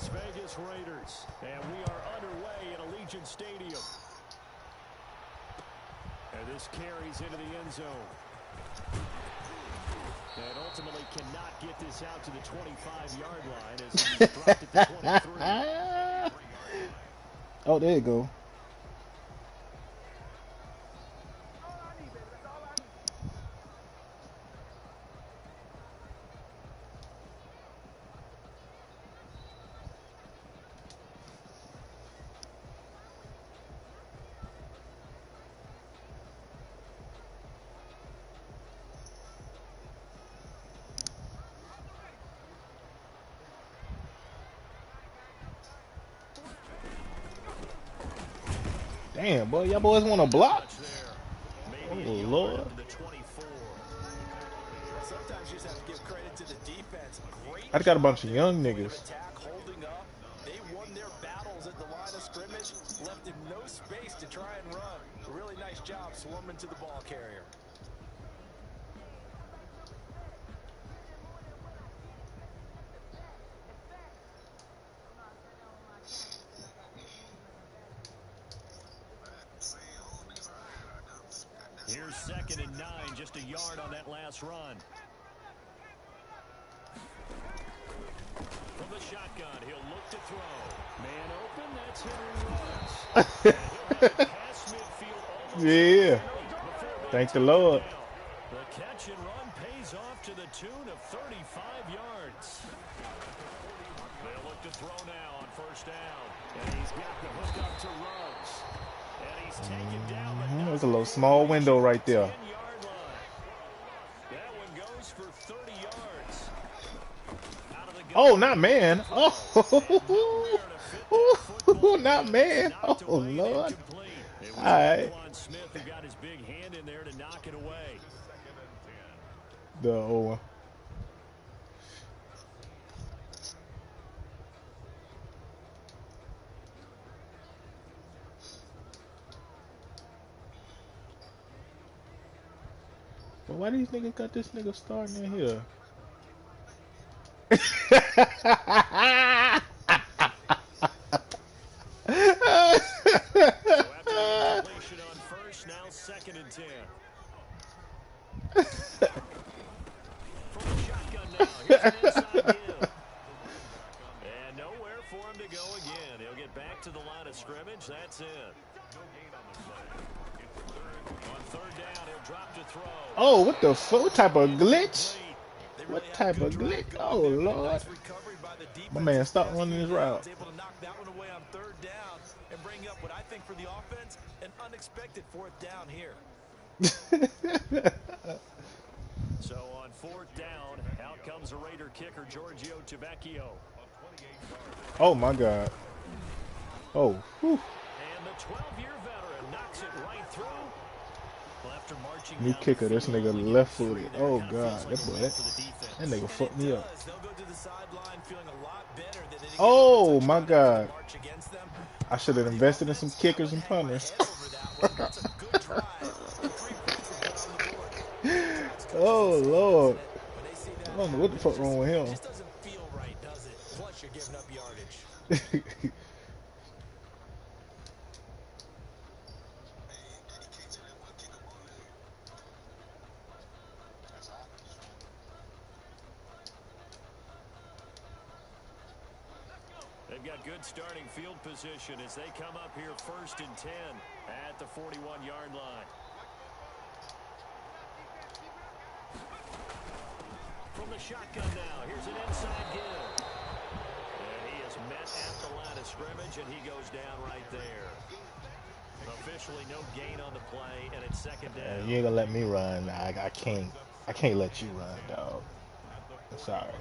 Las Vegas Raiders. And we are underway at Allegiant Stadium. And this carries into the end zone. And ultimately cannot get this out to the 25-yard line as he dropped it to 23. Oh, there you go. Damn, boy, y'all boys want to block? Oh, Lord. I got a bunch of young niggas. They won their battles at the line of scrimmage, left him no space to try and run. Really nice job swarming to the ball carrier. Here's 2nd and 9, just a yard on that last run. From the shotgun, he'll look to throw. Man open, that's Henry Ruggs. Yeah. Thank the Lord. The catch and run pays off to the tune of 35 yards. They'll look to throw now on 1st down. And he's got the hook up to Ruggs. And he's taken down the There's a little small window right there. That one goes for 30 yards. Oh, not man. Oh, not man. Oh, Lord. All right. Smith who got his big hand in there to knock it away. The old one. But why these niggas got this nigga starting in here? Completion on 1st, now 2nd and 10. From the shotgun now, here's an inside give. And nowhere for him to go again. He'll get back to the line of scrimmage. That's it. On 3rd down, he'll drop to throw. Oh, what the fuck? What type of glitch? What type of glitch? Oh, Lord. My man, stop running his route. Able to knock that one away on 3rd down and bring up what I think for the offense, an unexpected 4th down here. So on 4th down, out comes a Raider kicker, Giorgio Tavecchio. Oh, my God. Oh, whew. And the 12-year veteran knocks it right through. After marching New kicker, this nigga left footed. Oh, God. That boy, that nigga fucked me up. Oh, my God. I should have invested in some kickers and punters. Oh, Lord. I don't know what the fuck wrong with him. Just doesn't feel right, does it? Plus, you're giving up yardage. They've got good starting field position as they come up here 1st and 10 at the 41-yard line. From the shotgun now, here's an inside give. And he is met at the line of scrimmage, and he goes down right there. Officially no gain on the play, and it's 2nd down. You ain't gonna let me run. I can't let you run, dog. I'm sorry.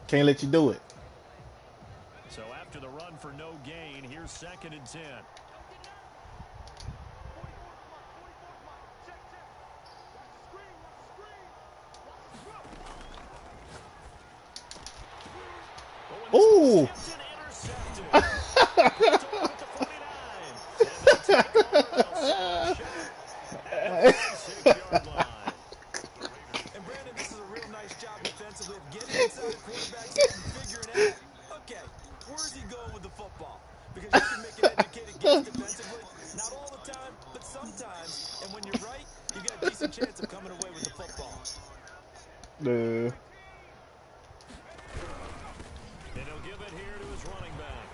Can't let you do it. So after the run for no gain, here's 2nd and 10. Ooh. The And he'll give it here to his running back.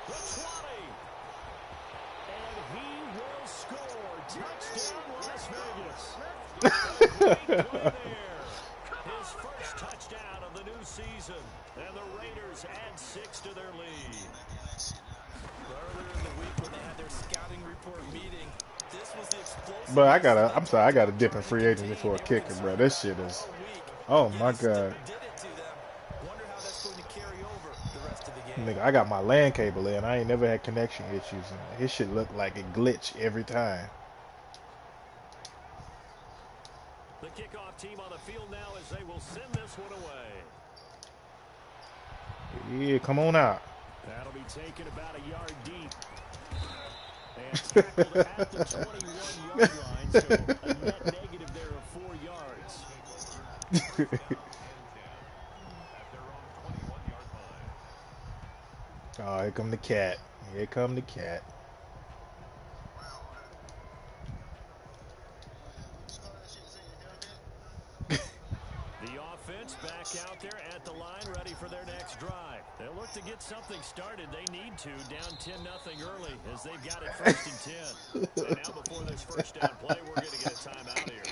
The 20. And he will score. Touchdown, Las Vegas. Great play there. His first touchdown of the new season. And the Raiders add 6 to their lead. Earlier in the week when they had their scouting report meeting, this was the explosive. Bro, I'm sorry, I gotta dip in free agency for a kicker, bro. This shit is, oh my god. Nigga, I got my LAN cable in. I ain't never had connection issues. And his shit look like it glitch every time. The kickoff team on the field now as they will send this one away. Yeah, come on out. That'll be taken about a yard deep. And tackled at the 21-yard line, so a net negative there of 4 yards. Oh, here come the cat. Here come the cat. The offense back out there at the line, ready for their next drive. They'll look to get something started. They need to, down 10-0 early, as they've got it 1st and 10. And now before this first down play, we're going to get a timeout here.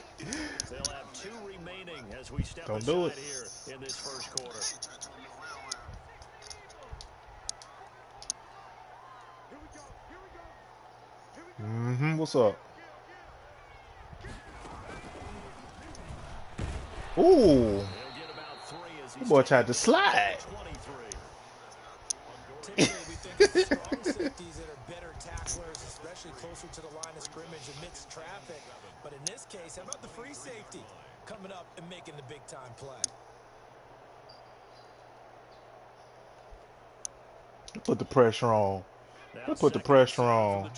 They'll have 2 remaining as we step aside here in this first quarter. What's up? Ooh. That boy tried to slide. Typically, we think of strong safeties that are better tacklers, especially closer to the line of scrimmage amidst traffic. But in this case, how about the free safety coming up and making the big-time play? Put the pressure on. Put the pressure on.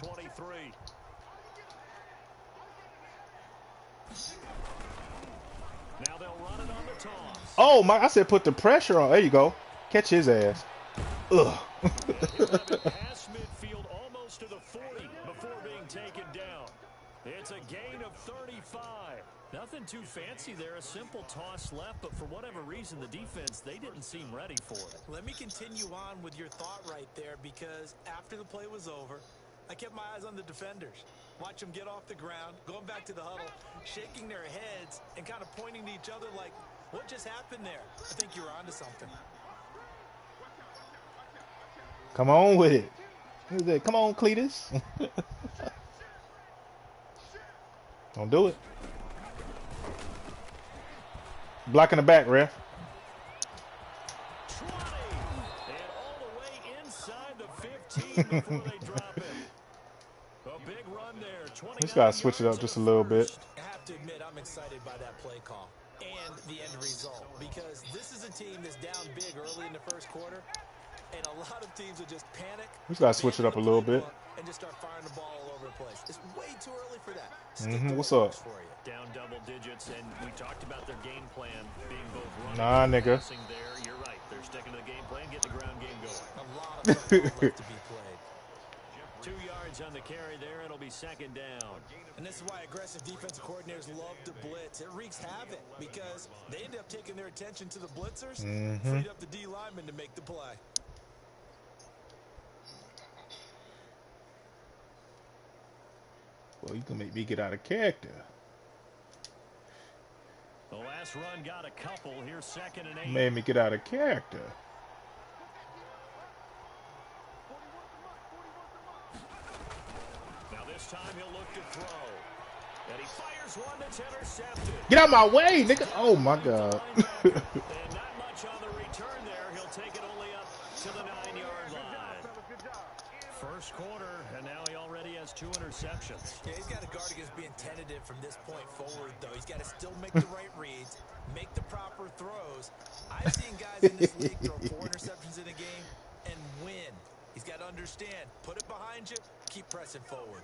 Now they'll run it on the toss. Oh my! I said put the pressure on. There you go. Catch his ass. Ugh. Past midfield, almost to the 40 before being taken down. It's a gain of 35. Nothing too fancy there. A simple toss left, but for whatever reason, the defense, they didn't seem ready for it. Let me continue on with your thought right there, because after the play was over, I kept my eyes on the defenders. Watch them get off the ground, going back to the huddle, shaking their heads, and kind of pointing to each other like, what just happened there? I think you're onto something. Come on with it. Come on, Cletus. Don't do it. Blocking the back, ref. 20. And all the way inside the 15 before they drop it. A big run there. Just gotta switch it up just a little bit. I have to admit, I'm excited by that play call and the end result, because this is a team that's down big early in the first quarter, and a lot of teams will just panic. Just gotta switch it up a little bit. And just start firing the ball all over the place. It's way too early for that. What's up? Down double digits, and we talked about their game plan being both running nah, and nigga. passing there. You're right. They're sticking to the game plan, get the ground game going. A lot of football left to be played. 2 yards on the carry there. It'll be 2nd down. And this is why aggressive defensive coordinators love to blitz. It wreaks havoc because they end up taking their attention to the blitzers, freed up the D lineman to make the play. Well, you can make me get out of character. The last run got a couple. Here's 2nd and 8. Made me get out of character. Now this time he'll look to throw. And he fires one that's intercepted. Get out my way, nigga. Oh my god. And not much on the return there. He'll take it only up to the 9-yard line. First quarter, and now he already has 2 interceptions. Yeah, he's got to guard against being tentative from this point forward, though. He's got to still make the right reads, make the proper throws. I've seen guys in this league throw 4 interceptions in a game and win. He's got to understand, put it behind you, keep pressing forward.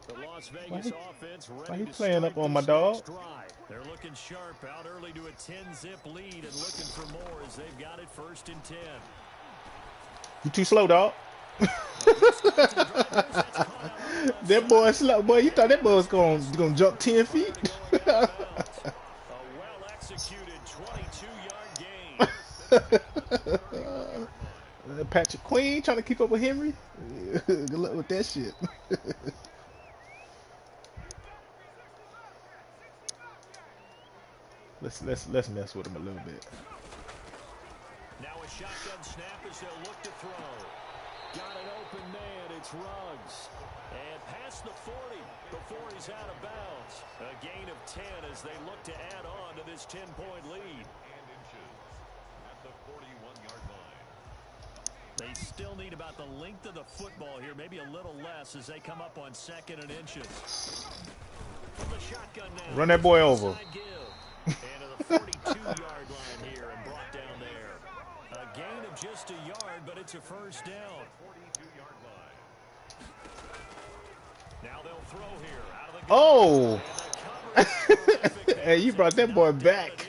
The Las Vegas offense ready why he to playing start up on my this dog? next drive. They're looking sharp out early to a 10-zip lead and looking for more as they've got it 1st and 10. You too slow, dog. That boy slow. Boy, you thought that boy was gonna jump 10 feet? executed 22-yard gain. Patrick Queen trying to keep up with Henry. Good luck with that shit. let's mess with him a little bit. Now a shotgun snap as they'll look to throw. Got an open man. It's Ruggs. And past the 40 before he's out of bounds. A gain of 10 as they look to add on to this 10-point lead. And inches at the 41-yard line. They still need about the length of the football here, maybe a little less as they come up on 2nd and inches. From the shotgun now. Run that boy over. And to the 42-yard line here and brought down there. A gain of just a yard, but it's a first down. 42-yard line. Now they'll throw here out of the Oh! Hey, you brought that boy back.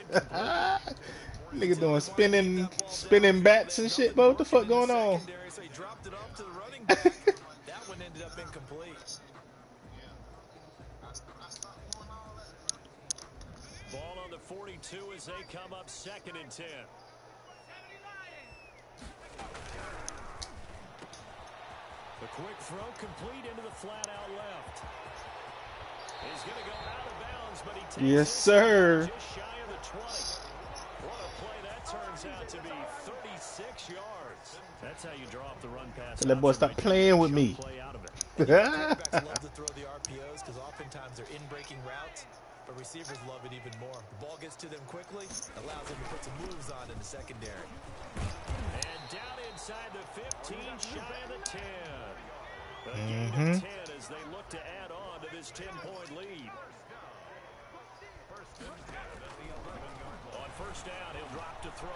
Nigga doing spinning bats and shit, bro. What the fuck going on? So he dropped it off to the running back. That one ended up incomplete. Ball on the 42 as they come up 2nd and 10. The quick throw complete into the flat out left. He's going to go out of bounds, but he takes Yes, sir. just shy of the 20. What a play that turns out to be, 36 yards. That's how you draw up the run pass. So that boy stop playing with me. Play out of it. Quarterbacks love to throw the RPOs because oftentimes they're in-breaking routes, but receivers love it even more. The ball gets to them quickly, allows them to put some moves on in the secondary. And down inside the 15, shy of the 10. A gain of 10 as they look to add on to this 10-point lead. On first down, he'll drop to throw.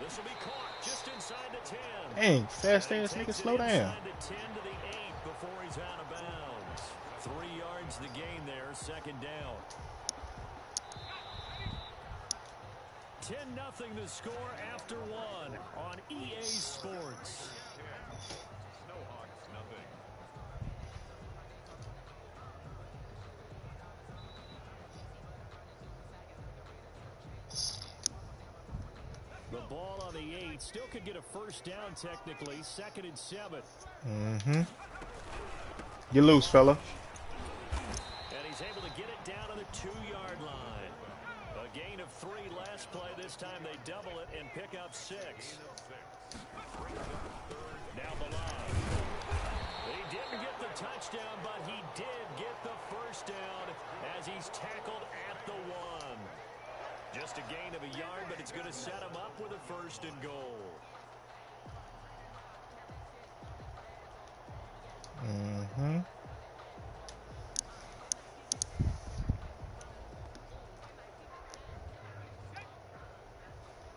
This will be caught just inside the 10. Dang, fast ass nigga, slow down. Inside the 10 to the 8 before he's out of bounds. 3 yards the gain there, 2nd down. 10-0 the score after 1 on EA Sports. The ball on the 8 still could get a first down technically. 2nd and 7. Get loose, fella. And he's able to get it down to the 2-yard line. A gain of 3 last play. This time they double it and pick up 6. Now the line. He didn't get the touchdown, but he did get the first down as he's tackled at the 1. Just a gain of a yard, but it's going to set him up with a 1st and goal.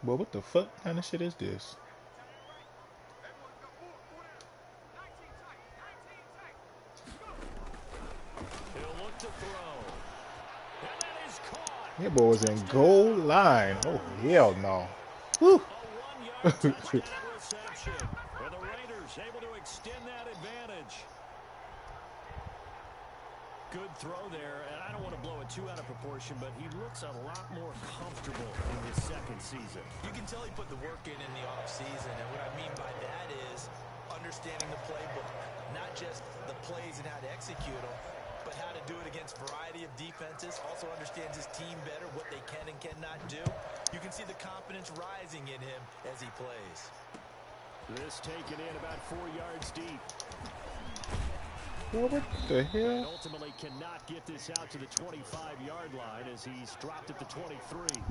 Well, what the fuck kind of shit is this? He'll look to throw. And that is caught. That boy was in goal line. Oh, hell no. Whew. A 1-yard touchdown reception. And the Raiders able to extend that advantage. Good throw there, and I don't want to blow it too out of proportion, but he looks a lot more comfortable in his 2nd season. You can tell he put the work in the offseason, and what I mean by that is understanding the playbook, not just the plays and how to execute them, but how to do it against a variety of defenses. Also understands his team better, what they can and cannot do. You can see the confidence rising in him as he plays. This taken in about 4 yards deep. Well, what the And hell? ultimately cannot get this out to the 25-yard line as he's dropped at the 23.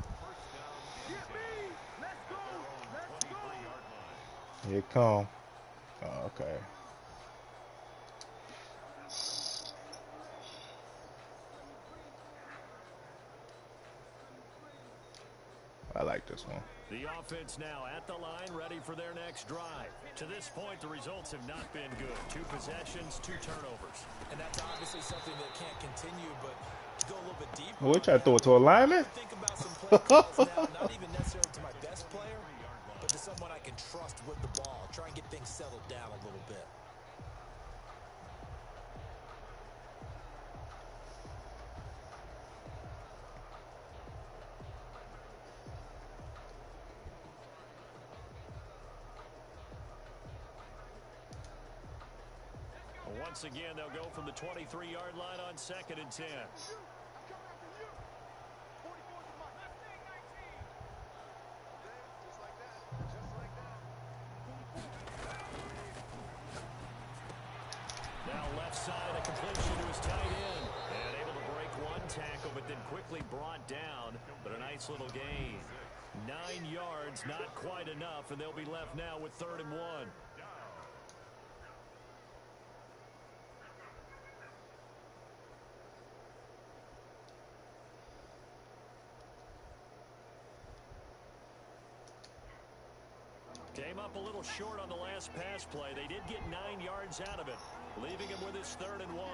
Here it come. Oh, okay. I like this one. The offense now at the line, ready for their next drive. To this point, the results have not been good. 2 possessions, 2 turnovers. And that's obviously something that can't continue, but to go a little bit deeper. Oh, we try to throw it to a lineman? Think about some play calls now, not even necessarily to my best player, but to someone I can trust with the ball. Try and get things settled down a little bit. once again, they'll go from the 23-yard line on 2nd and 10. Now left side, a completion to his tight end. And able to break one tackle, but then quickly brought down. But a nice little gain. 9 yards, not quite enough, and they'll be left now with 3rd and 1. Came up a little short on the last pass play. They did get 9 yards out of it, leaving him with his 3rd and 1.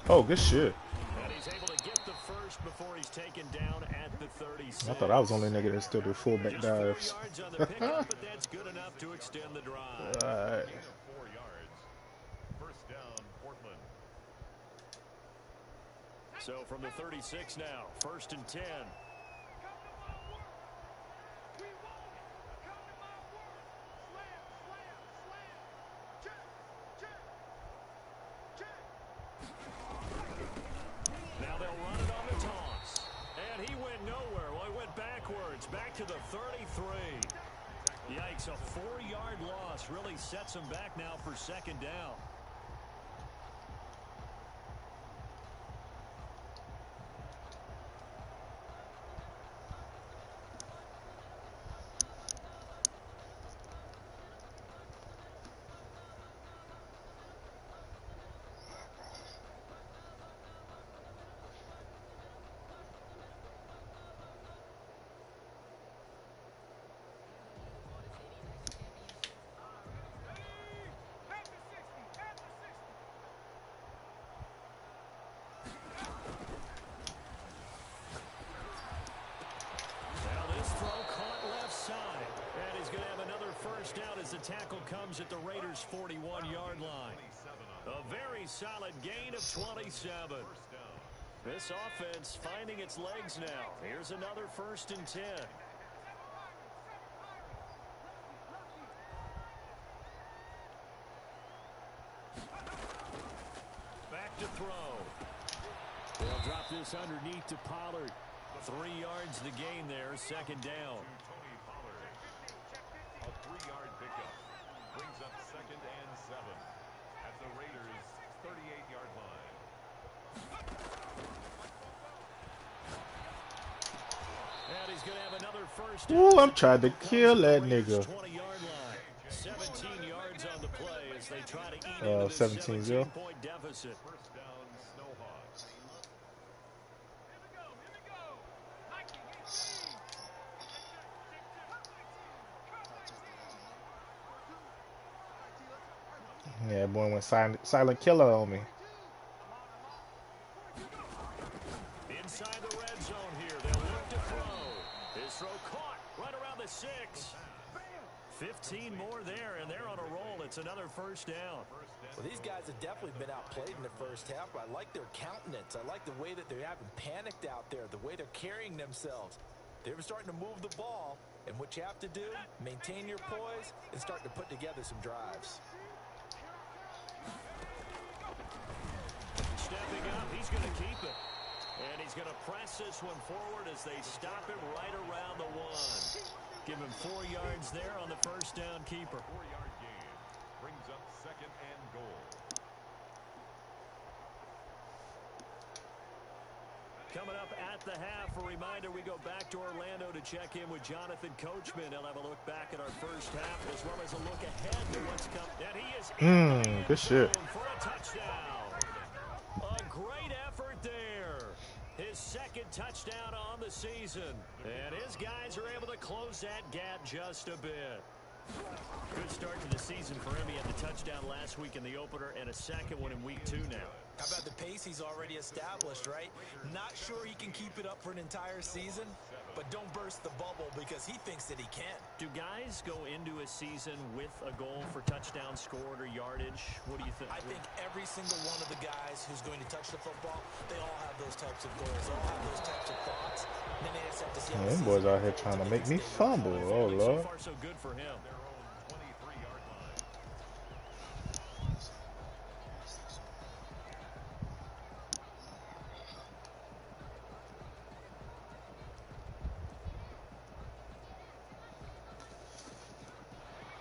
Oh, good shit. And he's able to get the first before he's taken down at the 36. I thought I was the only nigga that still do fullback Just 4 dives. yards on the pickup, but that's good enough to extend the drive. All right. 4 yards. First down, Portland. So from the 36 now, 1st and 10. Now they'll run it on the toss. And he went nowhere. Well, he went backwards, back to the 33. Yikes, a 4-yard loss really sets him back now for 2nd down. First down as the tackle comes at the Raiders' 41-yard line. A very solid gain of 27. This offense finding its legs now. Here's another 1st and 10. Back to throw. They'll drop this underneath to Pollard. 3 yards to gain there, 2nd down. A 3-yard pickup brings up 2nd and 7 at the Raiders' 38-yard line. And he's going to have another first. Ooh, I'm trying to kill that nigga. 20-yard line. 17 yards on the play as they try to eat into this 17-point deficit. First down, Snowhawks. Yeah, boy went silent killer on me. Inside the red zone here. They'll look to throw. His throw caught right around the 6. 15 more there, and they're on a roll. It's another first down. Well, these guys have definitely been outplayed in the first half, but I like their countenance. I like the way that they haven't panicked out there, the way they're carrying themselves. They're starting to move the ball, and what you have to do, maintain your poise and start to put together some drives. Stepping up, he's going to keep it. And he's going to press this one forward as they stop it right around the 1. Give him 4 yards there on the first down keeper. 4-yard gain brings up 2nd and goal. Coming up at the half, a reminder, we go back to Orlando to check in with Jonathan Coachman. He'll have a look back at our first half as well as a look ahead to what's coming. And he is in Good shit. for a touchdown. A great effort there. His 2nd touchdown on the season. And his guys are able to close that gap just a bit. Good start to the season for him. He had the touchdown last week in the opener and a 2nd one in week 2 now. How about the pace he's already established, right? Not sure he can keep it up for an entire season, but but don't burst the bubble because he thinks that he can. Do guys go into a season with a goal for touchdown scored or yardage? What do you think? I think every single one of the guys who's going to touch the football, they all have those types of goals. They all have those types of thoughts. And then they just have to see how Them boys out here trying to make me fumble. Oh, Lord. So far, so good for him. Their own 23-yard line.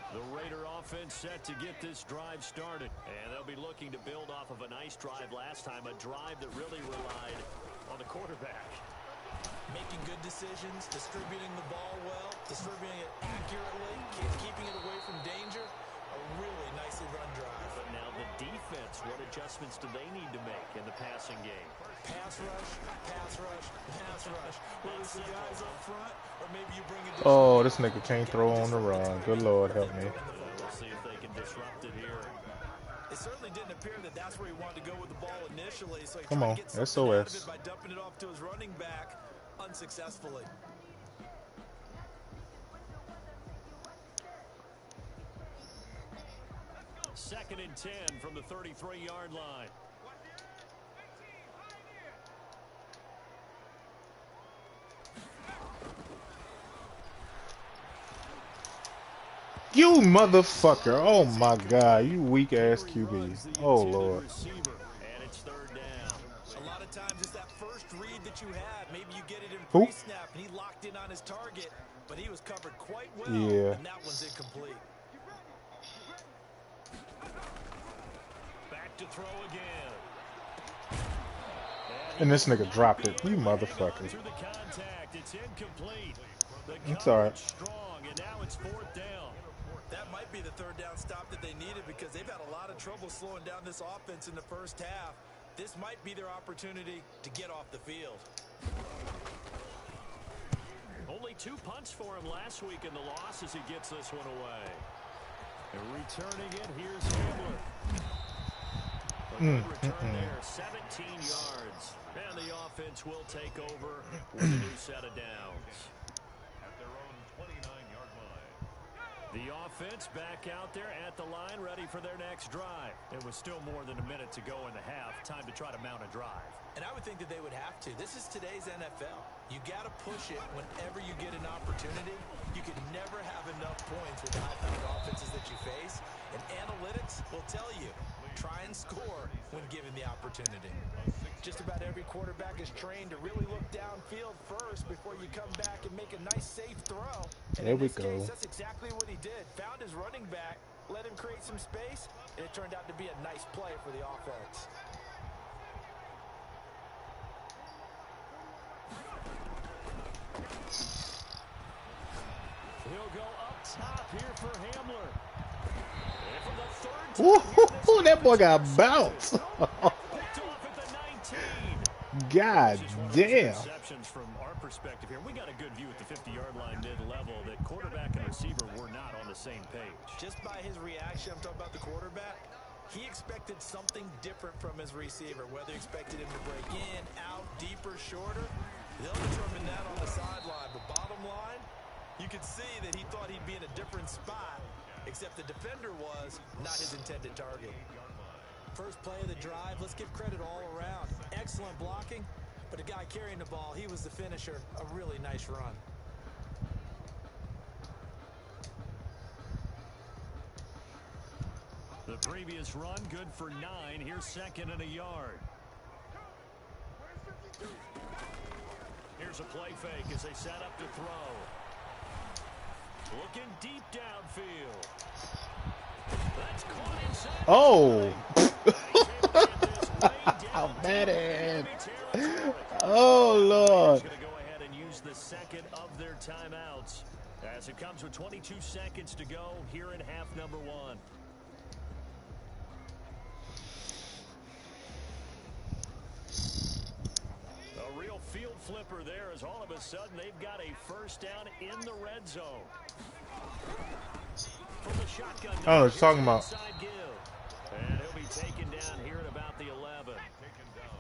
The Raider offense set to get this drive started. And they'll be looking to build off of a nice drive last time, a drive that really relied on the quarterback. Making good decisions, distributing the ball well, distributing it accurately, keeping it away from danger. A really nicely run drive. But now the defense, what adjustments do they need to make in the passing game? Pass rush, pass rush, pass rush. Whether it's the guys up front, or maybe you bring it. Oh, this nigga can't throw on the run. Good Lord, help me. We'll see if they can disrupt it here. It certainly didn't appear that that's where he wanted to go with the ball initially. So he Come tried on, to get something SOS. out of it by dumping it off to his running back unsuccessfully. Second and 10 from the 33-yard line. You motherfucker. Oh, my God. You weak-ass QB. Oh, Lord. And it's third down. A lot of times it's that first read that you have. Maybe you get it in Who? pre-snap and he locked in on his target, but he was covered quite well. Yeah. And that one's incomplete. Back to throw again. And this nigga dropped it. You motherfucker. To the contact. It's incomplete. The It's all right. coverage strong, and now it's fourth down. That might be the third down stop that they needed because they've had a lot of trouble slowing down this offense in the first half. This might be their opportunity to get off the field. Only 2 punts for him last week in the loss as he gets this one away. And returning it, here's Hitmaaan. A good return there, 17 yards. And the offense will take over with a new set of downs. At their own 29-yard line. The offense back out there at the line, ready for their next drive. It was still more than a minute to go in the half. Time to try to mount a drive. And I would think that they would have to. This is today's NFL. You got to push it whenever you get an opportunity. You can never have enough points with the high-powered offenses that you face. And analytics will tell you, try and score when given the opportunity. Just about every quarterback is trained to really look downfield first before you come back and make a nice, safe throw. And There in we this go. case, that's exactly what he did. Found his running back, let him create some space, and it turned out to be a nice play for the offense. He'll go up top here for Hamler. And for the third time, Ooh, that boy got bounced. picked off at the 19. God Just one of those damn. interceptions from our perspective here. We got a good view at the 50-yard line mid-level that quarterback and receiver were not on the same page. Just by his reaction, I'm talking about the quarterback, he expected something different from his receiver, whether he expected him to break in, out, deeper, shorter. They'll determine that on the sideline. But bottom line, you could see that he thought he'd be in a different spot, except the defender was not his intended target. First play of the drive, let's give credit all around. Excellent blocking, but the guy carrying the ball, he was the finisher. A really nice run. The previous run, good for 9. Here's second and a yard. Here's a play fake as they set up to throw. Looking deep downfield. That's caught inside. Oh. How bad it. Oh, Lord. Going to go ahead and use the second of their timeouts as it comes with 22 seconds to go here in half number 1. A real field flipper there as all of a sudden they've got a first down in the red zone. From the shotgun. I was talking about. And he'll be taken down here at about the 11.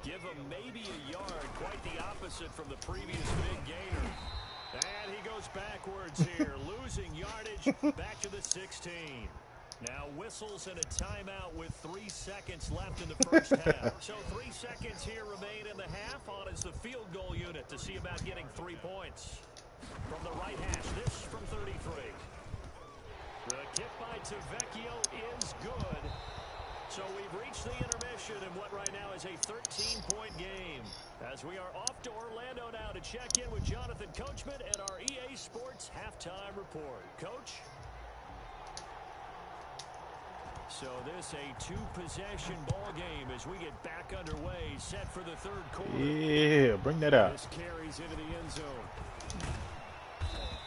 Give him maybe a yard, quite the opposite from the previous big gainer. And he goes backwards here, losing yardage back to the 16. Now whistles and a timeout with 3 seconds left in the first half. So 3 seconds here remain in the half. On is the field goal unit to see about getting 3 points. From the right hash, this from 33. The kick by Tavecchio is good. So we've reached the intermission in what right now is a 13-point game. As we are off to Orlando now to check in with Jonathan Coachman at our EA Sports Halftime Report. Coach? So this a 2-possession ball game as we get back underway, set for the third quarter. Yeah, bring that out. This carries into the end zone.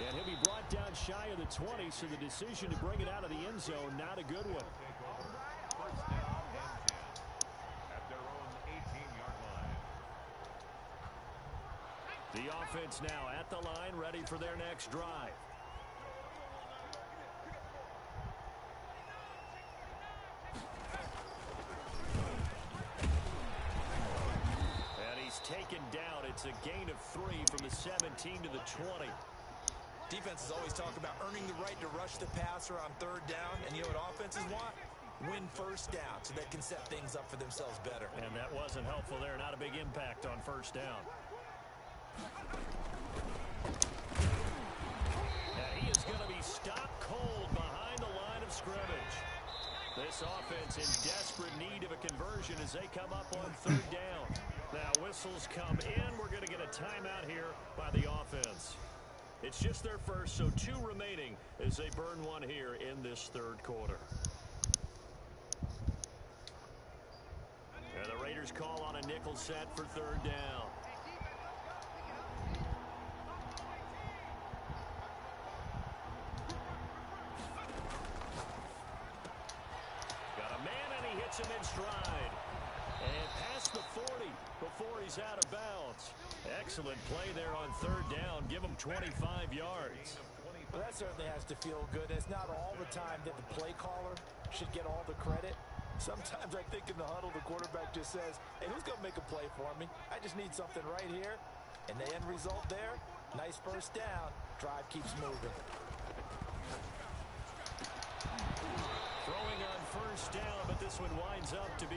And he'll be brought down shy of the 20, so the decision to bring it out of the end zone, not a good one. First down and 10 at their own 18-yard line. The offense now at the line, ready for their next drive. And he's taken down. It's a gain of 3 from the 17 to the 20. Defenses always talk about earning the right to rush the passer on third down, and you know what offenses want? Win first down so they can set things up for themselves better. And that wasn't helpful there. Not a big impact on first down. And he is going to be stopped cold behind the line of scrimmage. This offense in desperate need of a conversion as they come up on third down. Now whistles come in. We're going to get a timeout here by the offense. It's just their first, so 2 remaining as they burn one here in this third quarter. And the Raiders call on a nickel set for third down. Got a man, and he hits him in stride. And past the 40 before he's out of bounds. Excellent play there on third down. Give him 25 yards. Well, that certainly has to feel good. It's not all the time that the play caller should get all the credit. Sometimes I think in the huddle, the quarterback just says, hey, who's going to make a play for me? I just need something right here. And the end result there, nice first down. Drive keeps moving. Throwing on first down, but this one winds up to be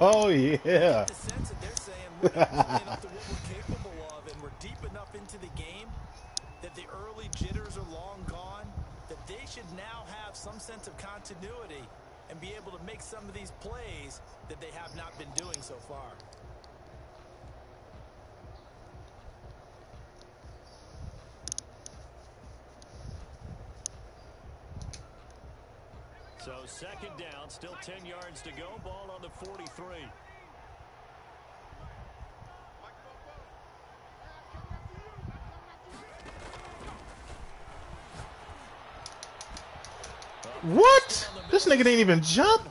Oh, yeah. The sense that they're saying we're not playing up to what we're capable of, and we're deep enough into the game that the early jitters are long gone, that they should now have some sense of continuity and be able to make some of these plays that they have not been doing so far. So second down, still 10 yards to go. Ball on the 43. What? This nigga didn't even jump?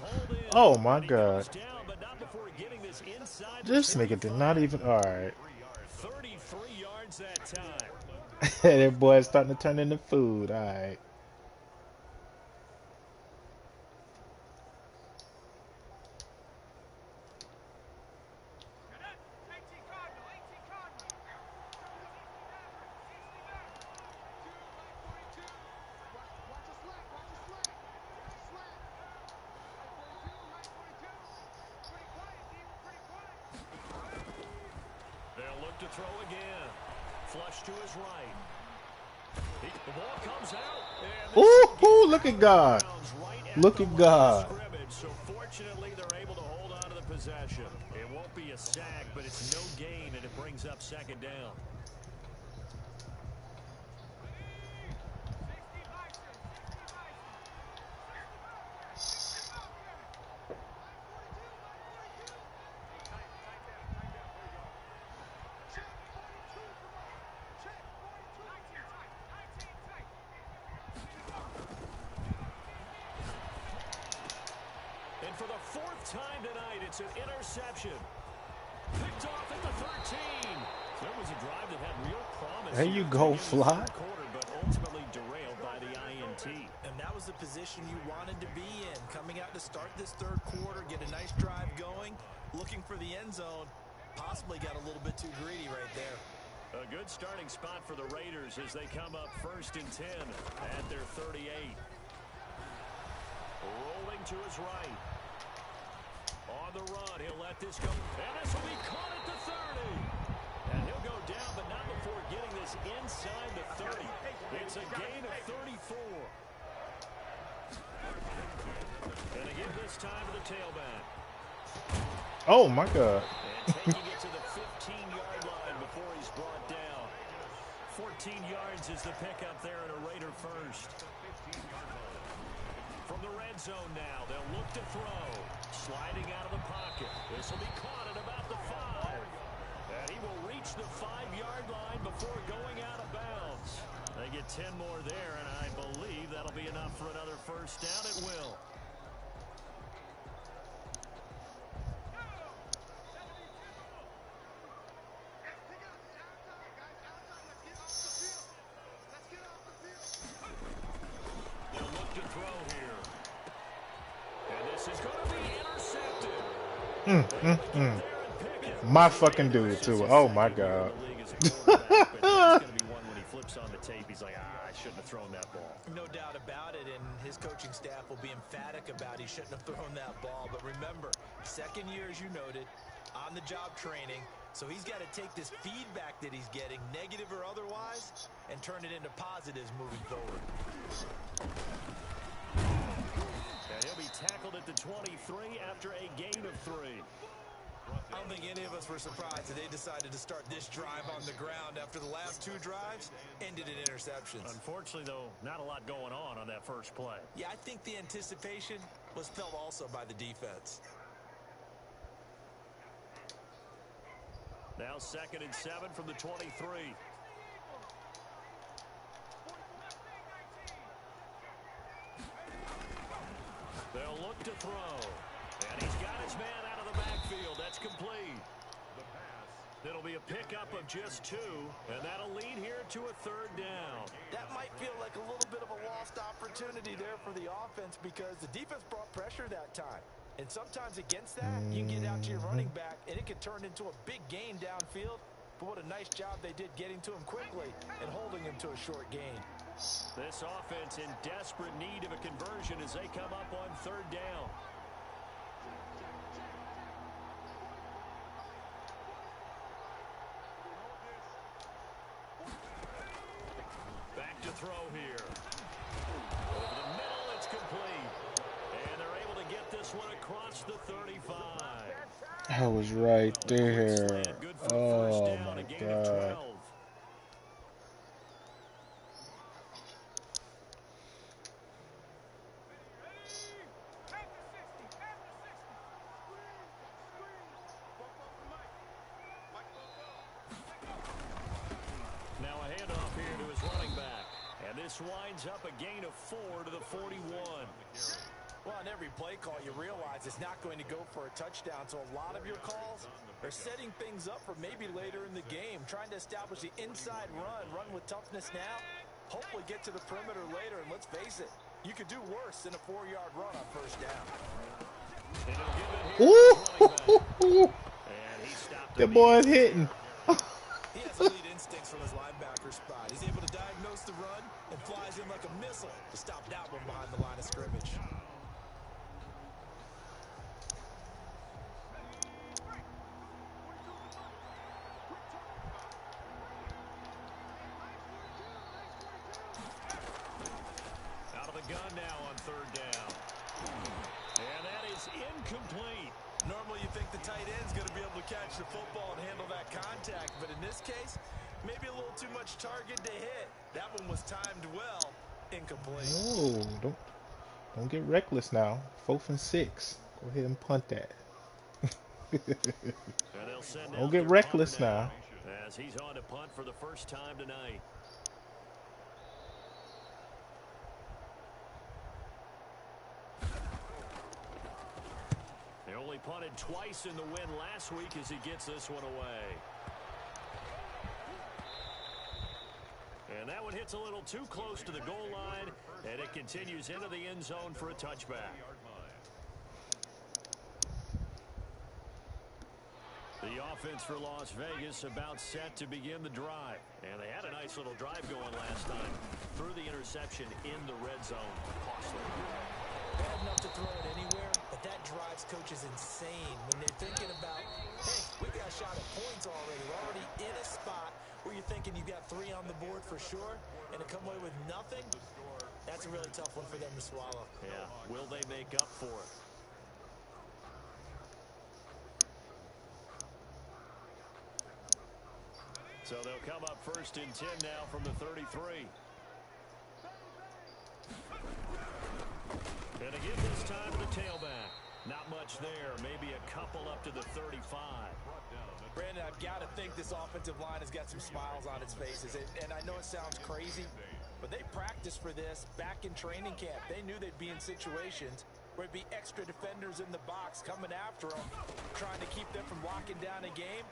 Oh my god. This nigga did not even. Alright. 33 yards that time. That boy's starting to turn into food. Alright. To throw again. Flush to his right. The ball comes out. Ooh, look at God. Look at God. So fortunately, they're able to hold on to the possession. It won't be a sack, but it's no gain, and it brings up second down. And for the 4th time tonight, it's an interception. Picked off at the 13. There was a drive that had real promise. There you go, Fly. Quarter, but ultimately derailed by the INT. And that was the position you wanted to be in. Coming out to start this third quarter, get a nice drive going, looking for the end zone. Possibly got a little bit too greedy right there. A good starting spot for the Raiders as they come up 1st and 10 at their 38. Rolling to his right. On the run, he'll let this go. And this will be caught at the 30. And he'll go down, but not before getting this inside the 30. It's a gain of 34. And they give this time to the tailback. Oh, my God. And taking it to the 15-yard line before he's brought down. 14 yards is the pickup there and a Raider first. From the red zone now, they'll look to throw. Sliding out of the pocket. This will be caught at about the 5. And he will reach the 5-yard line before going out of bounds. They get 10 more there, and I believe that'll be enough for another first down. It will. They'll look to throw here. And this is going to be intercepted. My fucking dude, too. Oh, my God. He's like, I shouldn't have thrown that ball. No doubt about it, and his coaching staff will be emphatic about he shouldn't have thrown that ball. But remember, second year, as you noted, on-the-job training, so he's got to take this feedback that he's getting, negative or otherwise, and turn it into positives moving forward. And he'll be tackled at the 23 after a gain of 3. I don't think any of us were surprised that they decided to start this drive on the ground after the last 2 drives ended in interceptions. Unfortunately, though, not a lot going on that first play. Yeah, I think the anticipation was felt also by the defense. Now 2nd and 7 from the 23. They'll look to throw. And he's got his man out of the backfield. That's complete. It'll be a pickup of just 2, and that'll lead here to a 3rd down. That might feel like a little bit of a lost opportunity there for the offense because the defense brought pressure that time. And sometimes against that, you can get out to your running back, and it can turn into a big gain downfield. But what a nice job they did getting to him quickly and holding him to a short gain. This offense in desperate need of a conversion as they come up on 3rd down. Back to throw here. Over the middle, it's complete. And they're able to get this one across the 35. I was right there. Oh, my God. Now a handoff here to his running back. And this winds up a gain of 4 to the 41. Well, on every play call, you realize it's not going to go for a touchdown. So a lot of your calls are setting things up for maybe later in the game, trying to establish the inside run with toughness now, hopefully get to the perimeter later. And let's face it, you could do worse than a 4-yard run on 1st down. And he'll give it here to his running back. And he stopped That boy's hitting. He has elite instincts from his linebacker spot. He's able to diagnose the run and flies in like a missile to stop that one behind the line of scrimmage. Out of the gun now on 3rd down. And that is incomplete. Normally you think the tight end's going to be able to catch the football and handle that contact, but in this case, maybe a little too much target to hit. That one was timed well. Incomplete. Oh, don't get reckless now. 4th and 6. Go ahead and punt that. Don't get reckless now. As he's on to punt for the first time tonight. They only punted twice in the win last week as he gets this one away. And that one hits a little too close to the goal line, and it continues into the end zone for a touchback. The The offense for Las Vegas about set to begin the drive. And they had a nice little drive going last time. Threw the interception in the red zone. Costly. Bad enough to throw it anywhere, but that drives coaches insane when they're thinking about, hey, we got a shot at points already. We're already in a spot where you're thinking you've got 3 on the board for sure, and to come away with nothing, that's a really tough one for them to swallow. Yeah, will they make up for it? So they'll come up 1st and 10 now from the 33. And again this time to the tailback. Not much there. Maybe a couple up to the 35. Brandon, I've got to think this offensive line has got some smiles on its faces. And I know it sounds crazy, but they practiced for this back in training camp. They knew they'd be in situations where it'd be extra defenders in the box coming after them, trying to keep them from locking down a game.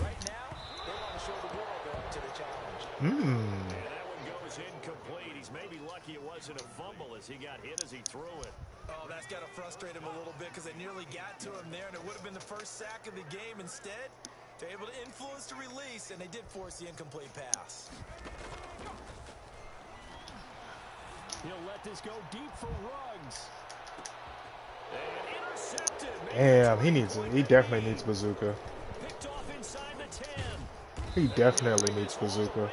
Right now, they want to show the world they're up to the challenge. And that one goes incomplete. He's maybe lucky it wasn't a fumble as he got hit as he threw it. Oh, that's got to frustrate him a little bit because they nearly got to him there, and it would have been the first sack of the game. Instead, they're able to influence the release, and they did force the incomplete pass. He'll let this go deep for Ruggs. And intercepted. Damn, he definitely needs Bazooka. Picked off inside the 10. He definitely needs Bazooka.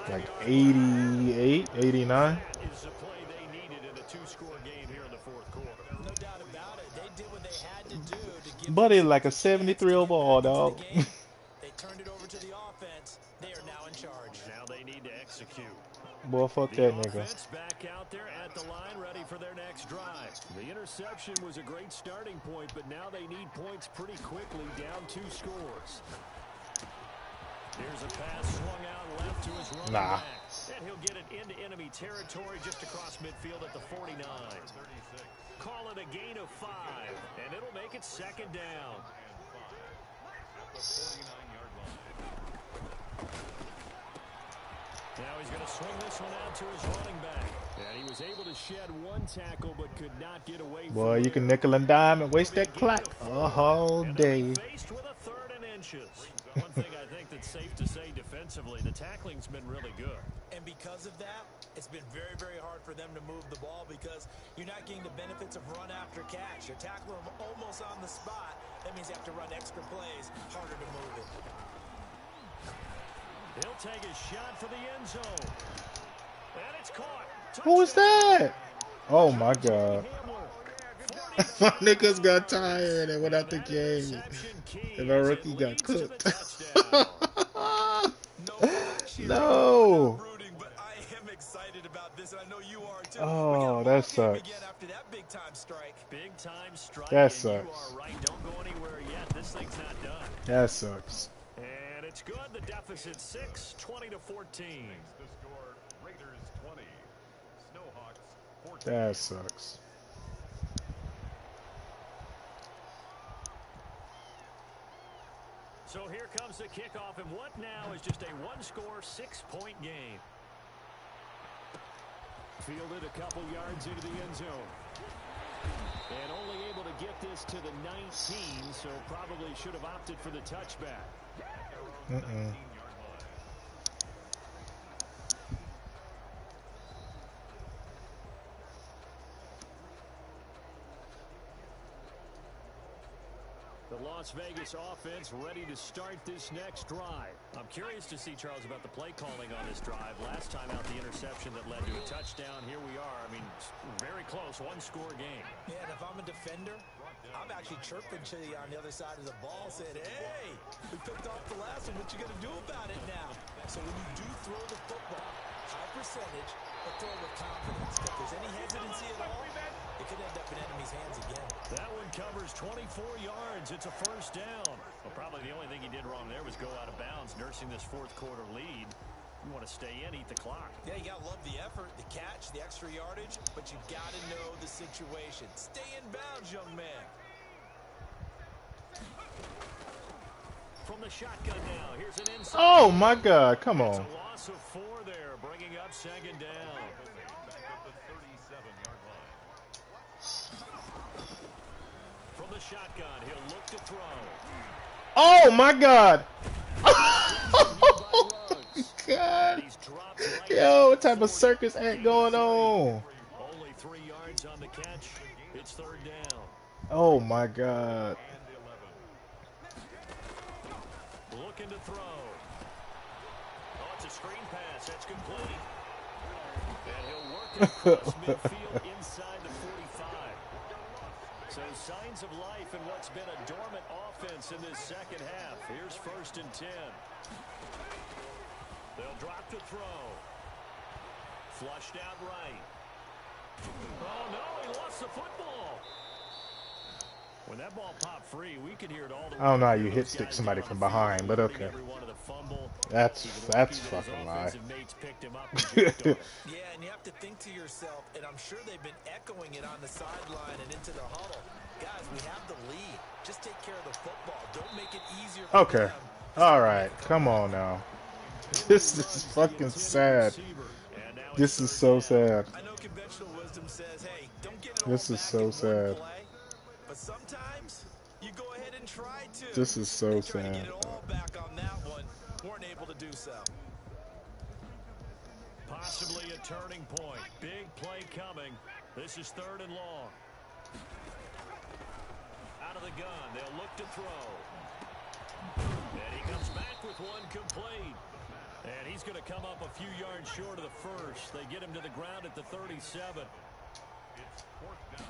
Like 88, 89. That is the play they needed in a 2-score game here in the 4th quarter. No doubt about it. They did what they had to do to give Buddy, like a 73 overall, dog. They turned it over to the offense. They are now in charge. Now they need to execute. Boy, fuck The that nigga. offense back out there at the line, ready for their next drive. The interception was a great starting point, but now they need points pretty quickly, down 2 scores. Here's a pass swung out left to his running back. And he'll get it into enemy territory just across midfield at the 49. Call it a gain of 5, and it'll make it 2nd down. Now he's going to swing this one out to his running back. And he was able to shed 1 tackle, but could not get away from Boy, you can nickel and dime and waste that clock all day. Faced with a 3rd and inches. One thing I think that's safe to say defensively, the tackling's been really good. And because of that, it's been very, very hard for them to move the ball because you're not getting the benefits of run after catch. You're tackling them almost on the spot. That means you have to run extra plays, harder to move it. He'll take a shot for the end zone. And it's caught. Who was that? Oh my God. My niggas got tired and went out the game. And my rookie got cooked. No. Oh, that sucks. That sucks. That sucks. And it's good. The deficit 6, 20-14. The score, Raiders 20, Snowhawks 14. That sucks. So here comes the kickoff, and what now is just a 1-score, 6-point game. Fielded a couple yards into the end zone. And only able to get this to the 19, so probably should have opted for the touchback. The Las Vegas offense ready to start this next drive. I'm curious to see, Charles, about the play calling on this drive. Last time out, the interception that led to a touchdown. Here we are. I mean, very close, 1-score game. Yeah, and if I'm a defender, I'm actually chirping to you on the other side of the ball, saying, hey, we picked off the last one. What you going to do about it now? So when you do throw the football, high percentage, but throw with confidence. If there's any hesitancy at all, it could end up in enemy's hands again. That one covers 24 yards. It's a 1st down. Well, probably the only thing he did wrong there was go out of bounds, nursing this 4th quarter lead. You want to stay in, eat the clock. Yeah, you got to love the effort, the catch, the extra yardage, but you got to know the situation. Stay in bounds, young man. From the shotgun now, here's an inside. Oh my God, come on. It's a loss of 4 there, bringing up 2nd down. From the shotgun, he'll look to throw. Oh my God! Oh my God! Yo, what type of circus act going on? Only 3 yards on the catch. It's third down. Oh my God! Looking to throw. Oh, it's a screen pass. That's complete. And he'll work it across midfield inside the 45. So signs of life in what's been a dormant offense in this second half. Here's 1st and 10. They'll drop to throw. Flushed out right. Oh, no, he lost the football. When that ball popped free, we could hear it all the way. I don't know how you hit stick somebody from behind, but okay. That's fucking lie. Yeah, and you have to think to yourself, and I'm sure they've been echoing it on the sideline and into the huddle. Guys, we have the lead. Just take care of the football. Don't make it easier for Okay. them. All right. Come on now. This is fucking sad. This is so sad. I know conventional wisdom says, hey, don't get it This all is back so in one sad. play. But sometimes you go ahead and try to. This is so They try to sad. get it all back on that one. Weren't able to do so. Possibly a turning point. Big play coming. This is 3rd and long. Out of the gun. They'll look to throw. And he comes back with one complete. And he's going to come up a few yards short of the first. They get him to the ground at the 37. It's 4th down.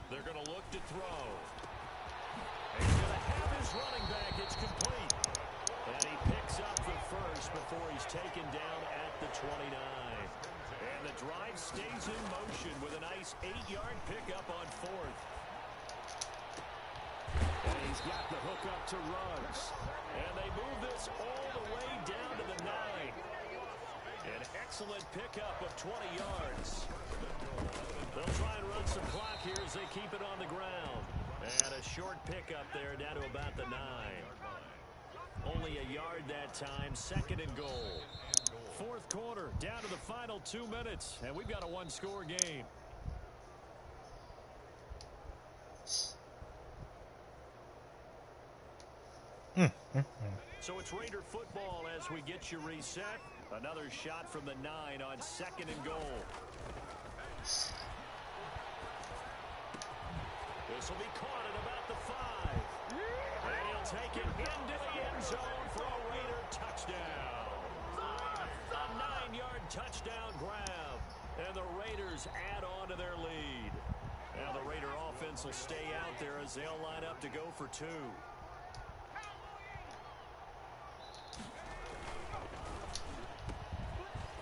They're going to look to throw. And he's going to have his running back. It's complete. And he picks up the first before he's taken down at the 29. And the drive stays in motion with a nice 8-yard pickup on 4th. And he's got the hook up to Ruggs. And they move this all the way down to the 9. An excellent pickup of 20 yards. They'll try and run some clock here as they keep it on the ground. And a short pickup there down to about the 9. Only a yard that time, 2nd and goal. 4th quarter, down to the final 2 minutes, and we've got a 1-score game. So it's Raider football as we get you reset. Another shot from the 9 on 2nd and goal. This will be caught at about the 5. And he'll take it into the end zone for a Raider touchdown. A 9-yard touchdown grab. And the Raiders add on to their lead. Now the Raider offense will stay out there as they'll line up to go for 2.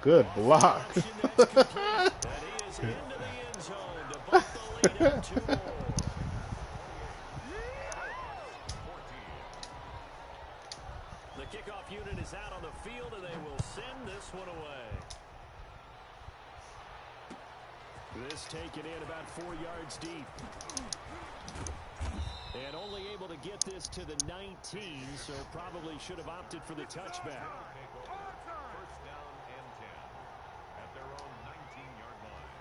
Good block. That he is into the end zone to bump the lead up 2 more. The kickoff unit is out on the field, and they will send this one away. This taken in about 4 yards deep. And only able to get this to the 19, so probably should have opted for the touchback. 1st down and 10 at their own 19-yard line.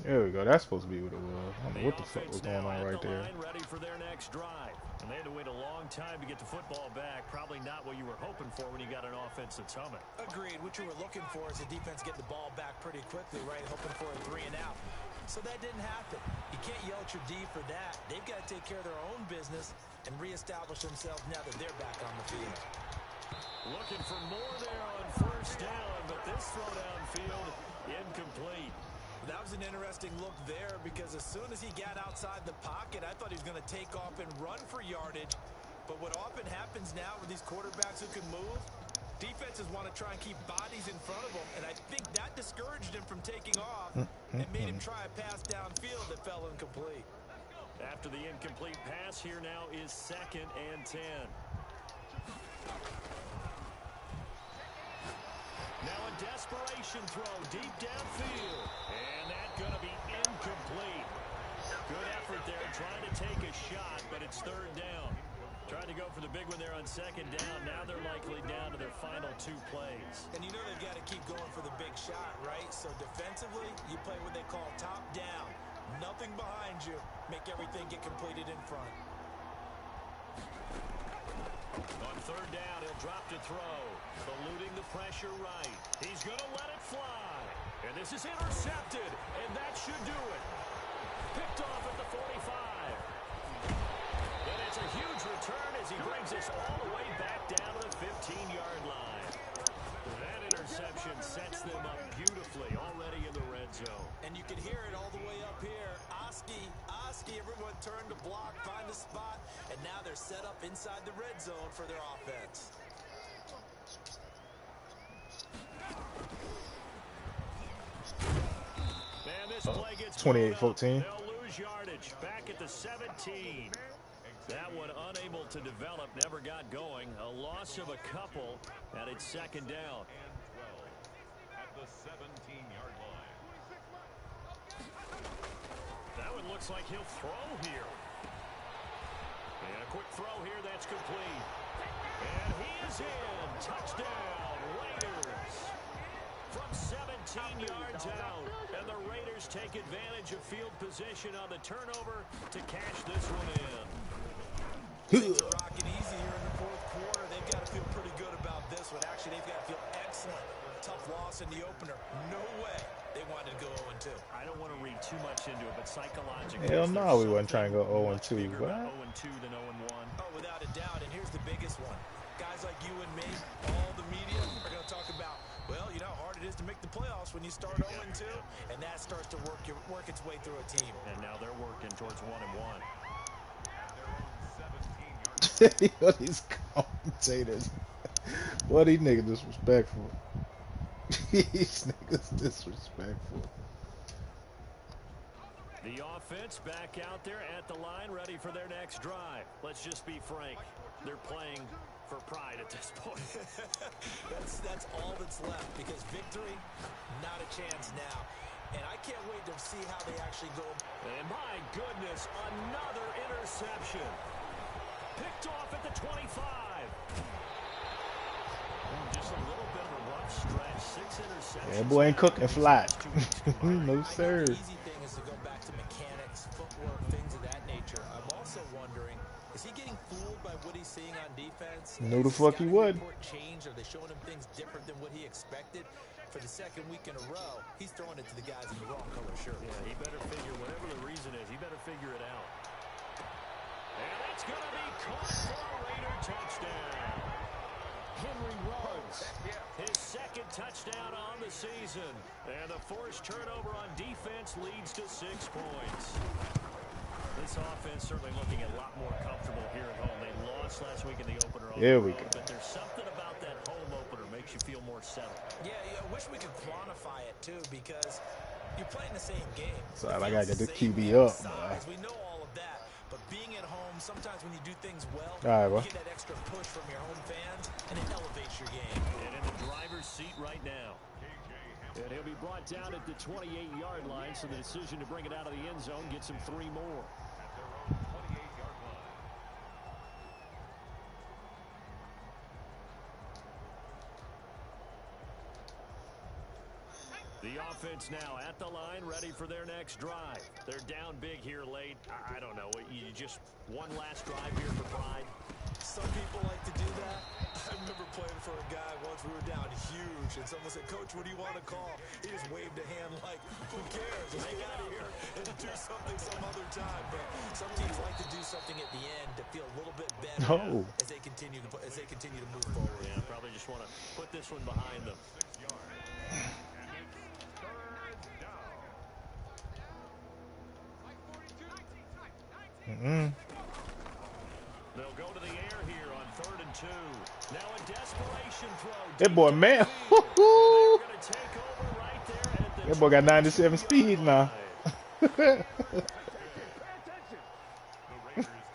There we go. That's supposed to be what it was. I don't know what the fuck was going on right there. Ready for their next drive. And they had to wait a long time to get the football back. Probably not what you were hoping for when you got an offense that's humming. Agreed. What you were looking for is the defense getting the ball back pretty quickly, right? Hoping for a 3 and out. So that didn't happen. You can't yell at your D for that. They've got to take care of their own business and reestablish themselves now that they're back on the field. Looking for more there on 1st down, but this throw downfield incomplete. That was an interesting look there because as soon as he got outside the pocket, I thought he was going to take off and run for yardage. But what often happens now with these quarterbacks who can move, defenses want to try and keep bodies in front of them, and I think that discouraged him from taking off and made him try a pass downfield that fell incomplete. After the incomplete pass, here now is 2nd and 10. Now a desperation throw deep downfield. And that's going to be incomplete. Good effort there trying to take a shot, but it's 3rd go for the big one there on second down. Now they're likely down to their final 2 plays. And you know they've got to keep going for the big shot, right? So defensively, you play what they call top down. Nothing behind you. Make everything get completed in front. On third down, he'll drop to throw. Eluding the pressure right. He's going to let it fly. And this is intercepted. And that should do it. Picked off at the 45. And it's a huge return as he brings us all the way back down to the 15-yard line. That interception sets them up beautifully already in the red zone. And you can hear it all the way up here. Oski, everyone turned to block, find a spot, and now they're set up inside the red zone for their offense. And this play gets 28-14. They'll lose yardage back at the 17. That one unable to develop, never got going. A loss of a couple, and it's second down. And 12 at the 17-yard line. That one looks like he'll throw here. And a quick throw here, that's complete. And he is in. Touchdown, Raiders. From 17 yards out. And the Raiders take advantage of field position on the turnover to cash this one in. Things are rocking easy here in the fourth quarter. They've got to feel pretty good about this one. Actually, they've got to feel excellent. Tough loss in the opener. No way they wanted to go 0-2. I don't want to read too much into it, but psychologically, Hell no, we wasn't trying to go 0-2. What? 0-2 than 0-1. Oh, without a doubt. And here's the biggest one. Guys like you and me, all the media are going to talk about, well, you know how hard it is to make the playoffs when you start 0-2, and that starts to work its way through a team. And now they're working towards 1-1. These commentators. What these niggas disrespectful. These niggas disrespectful. The offense back out there at the line, ready for their next drive. Let's just be frank. They're playing for pride at this point. that's all that's left, because victory, not a chance now. And I can't wait to see how they actually go. And my goodness, another interception. Picked off at the 25. Just a little bit of a rough stretch. 6 interceptions. That boy ain't cooking flat. No sir. The easy thing is to go back to mechanics, footwork, things of that nature. I'm also wondering, is he getting fooled by what he's seeing on defense? No the fuck he would. Change? Are they showing him things different than what he expected? For the second week in a row, he's throwing it to the guys in the wrong color shirt. Yeah, he better figure, whatever the reason is, he better figure it out. And it's going to be caught for a Raider touchdown. Henry Ruggs, his second touchdown on the season. And the forced turnover on defense leads to 6 points. This offense certainly looking a lot more comfortable here at home. They lost last week in the opener. There we go. But there's something about that home opener makes you feel more settled. Yeah, I wish we could quantify it, too, because you're playing the same game. So I gotta get the QB up. We know all of that. But being at home, sometimes when you do things well, Well. you get that extra push from your home fans, and it elevates your game. And in the driver's seat right now. And he'll be brought down at the 28-yard line, so the decision to bring it out of the end zone gets him 3 more. At their own 28-yard line. The offense now at the line, ready for their next drive. They're down big here late. I don't know. You just one last drive here for pride. Some people like to do that. I remember playing for a guy once. We were down huge, and someone said, "Coach, what do you want to call?" He just waved a hand like, "Who cares? Let's get out of here and do something some other time." But some teams like to do something at the end to feel a little bit better as they continue to move forward. Yeah, probably just want to put this one behind them. 6 yards. They'll go to the air here on 3rd and 2. Now a desperation throw. That boy, man. That boy got 97 speed now. The Raiders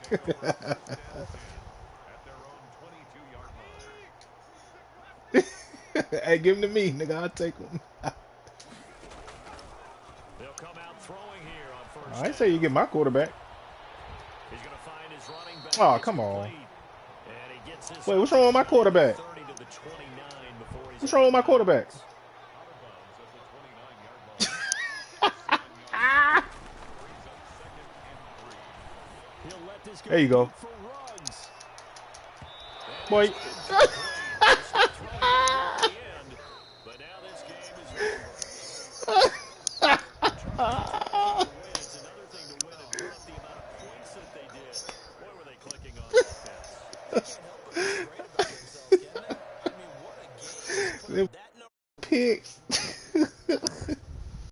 take over at their own 22-yard line. Hey, give him to me, nigga. I'll take him. They'll come out throwing here on 1st I ain't say you get my quarterback. He's going to find his running back. Oh, come on. And he gets this Wait, what's wrong with my quarterback? 30 to the 29 before he's What's wrong with my quarterback? Out of bounds at the 29-yard line. He'll let this There you go. for Ruggs. Boy. But now this game is over. It's another thing to win and put up the amount of points that they did. Boy, were they clicking on offense. They can't help but feel great about themselves, can they? I mean, what a game. Them picks.